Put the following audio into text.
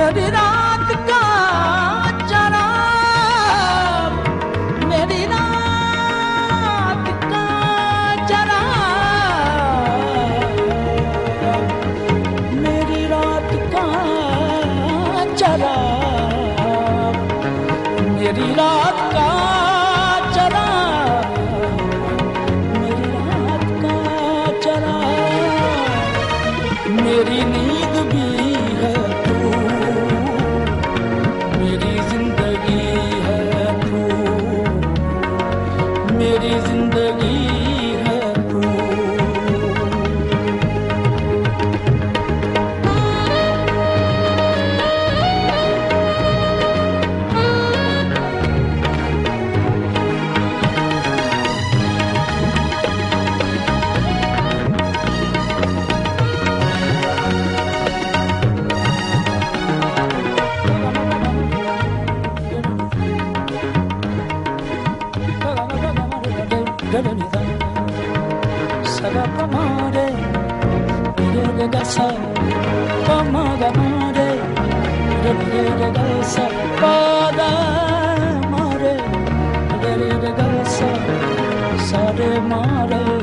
मेरी रात का चराग, मेरी रात का चराग, मेरी रात का चराग, मेरी रात का चराग, मेरी रात का चराग, मेरी नींद भी है तू, मेरी जिंदगी है तू, मेरी जिंदगी है तू। Saga pamare, re ga sa, pamaga mare, re ga sa, pada mare, re ga sa, sa re mare.